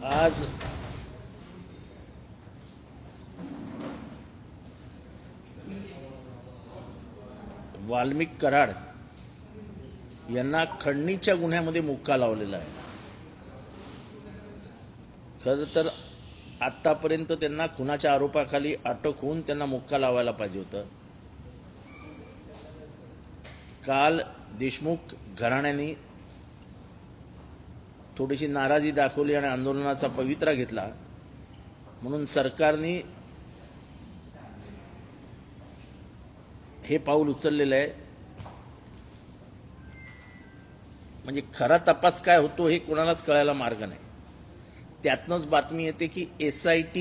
आज वाल्मिक कराड यांना खंडणीच्या गुन्ह्यामध्ये मुक्का लावलेला आहे। खरं तर आतापर्यंत त्यांना खुनाच्या आरोपाखाली अटक होऊन त्यांना मुक्का लावायला पाहिजे होतं। काल देशमुख घराण्याने थोडीशी नाराजी दाखवली आणि आंदोलनाचा पवित्रा घेतला, म्हणून सरकारने हे पाऊल उचललेलं आहे। म्हणजे खरा तपास काय होतो हे कोणालाच कळायला मार्ग नाही। त्यातनंच बातमी येते की SIT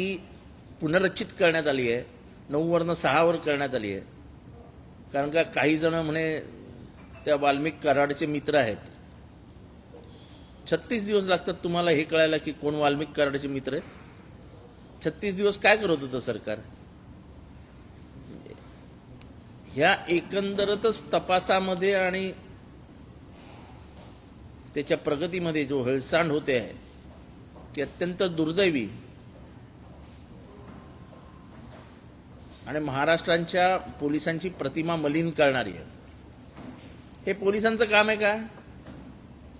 पुनर्रचित करण्यात आली आहे, 9 वरनं 6 वर करण्यात आली आहे। कारण का काही जण म्हणे त्या वाल्मिक कराडचे मित्र आहेत। 36 दिवस लागतात तुम्हाला हे कळायला की कोण वाल्मिक कराडचे मित्र आहेत। 36 दिवस काय करत होतं सरकार? ह्या एकंदरच तपासामध्ये आणि त्याच्या प्रगतीमध्ये जो हेळसांड होते आहे ती अत्यंत दुर्दैवी आणि महाराष्ट्राच्या पोलिसांची प्रतिमा मलिन करणारी आहे। हे पोलिसांचं काम आहे का?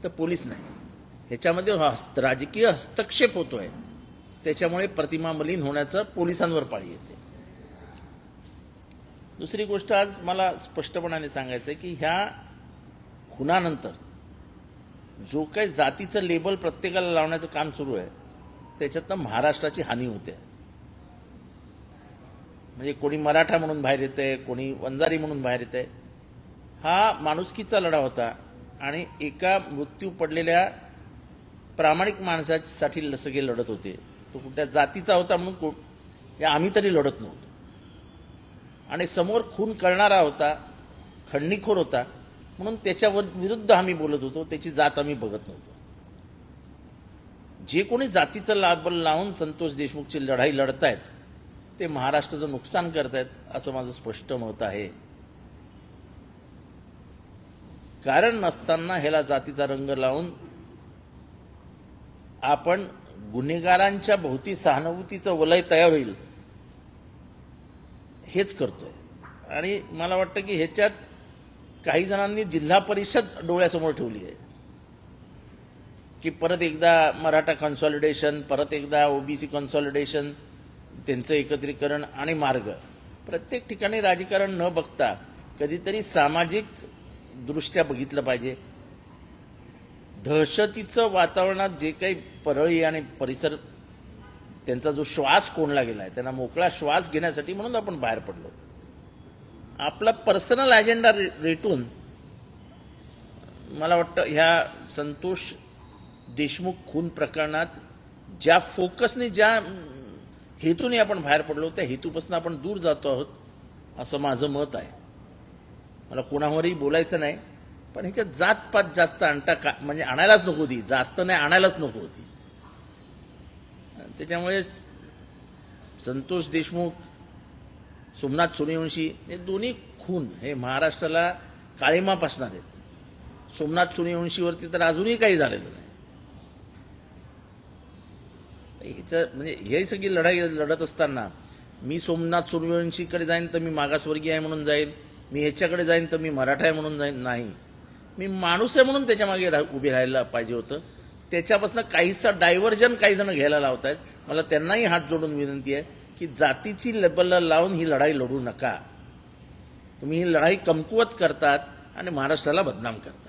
तर पोलीस नाही, ह्याच्यामध्ये राजकीय हस्तक्षेप होतोय, त्याच्यामुळे प्रतिमा मलिन होण्याचं पोलिसांवर पाळी येते। दुसरी गोष्ट आज मला स्पष्टपणाने सांगायचं आहे की ह्या खुनानंतर जो काही जातीचं लेबल प्रत्येकाला लावण्याचं काम सुरू आहे त्याच्यातनं महाराष्ट्राची हानी होते। म्हणजे कोणी मराठा म्हणून बाहेर येतंय, कोणी वंजारी म्हणून बाहेर येतंय। हा माणुसकीचा लढा होता आणि एका मृत्यू पडलेल्या प्रामाणिक माणसासाठी सगळे लढत होते। तो कुठल्या जातीचा होता म्हणून आम्ही तरी लढत नव्हतो। आणि समोर खून करणारा होता, खंडणीखोर होता, म्हणून त्याच्यावर विरुद्ध आम्ही बोलत होतो, त्याची जात आम्ही बघत नव्हतो। जे कोणी जातीचं लाबल लावून संतोष देशमुखची लढाई लढतायत ते महाराष्ट्राचं नुकसान करतायत असं माझं स्पष्ट मत आहे। कारण नसताना ह्याला जातीचा रंग लावून आपण गुन्हेगारांच्या भोवती सहानुभूतीचं वलय तयार होईल हेच करतोय। आणि मला वाटतं की ह्याच्यात काही जणांनी जिल्हा परिषद डोळ्यासमोर ठेवली आहे की परत एकदा मराठा कन्सॉलिडेशन, परत एकदा OBC कन्सॉलिडेशन, त्यांचं एकत्रीकरण आणि मार्ग। प्रत्येक ठिकाणी राजकारण न बघता कधीतरी सामाजिक दृष्ट्या बघितलं पाहिजे। दहशतीचं वातावरणात जे काही परळी आणि परिसर त्यांचा जो श्वास कोंडला गेलाय त्यांना मोकळा श्वास घेण्यासाठी म्हणून आपण बाहेर पडलो। आपला पर्सनल अजेंडा रेटून मला वाटतं ह्या संतोष देशमुख खून प्रकरणात ज्या फोकसने, ज्या हेतूने आपण बाहेर पडलो त्या हेतूपासून आपण दूर जातो आहोत असं माझं मत आहे। मला कोणावरही बोलायचं नाही, पण ह्याच्यात जातपात जास्त म्हणजे आणायलाच नको होती, जास्त नाही आणायलाच नको होती। त्याच्यामुळे संतोष देशमुख, सोमनाथ सूर्यवंशी हे दोन्ही खून हे महाराष्ट्राला काळिमा पासणार आहेत। सोमनाथ सूर्यवंशीवरती तर अजूनही काही झालेलं नाही। ह्याचं म्हणजे ही सगळी लढाई लढत असताना मी सोमनाथ सूर्यवंशीकडे जाईन तर मी मागासवर्गीय आहे म्हणून जाईन, मी ह्याच्याकडे जाईन तर मी मराठा आहे म्हणून जाईन, नाही, मी माणूस आहे म्हणून त्याच्या मागे उभे राहायला पाहिजे होतं। त्याच्यापासून काहीसा डायव्हर्जन काही जण घ्यायला लावत आहेत। मला त्यांनाही हात जोडून विनंती आहे की जातीची लेबल लावून ही लढाई लढू नका। तुम्ही ही लढाई कमकुवत करतात आणि महाराष्ट्राला बदनाम करतात।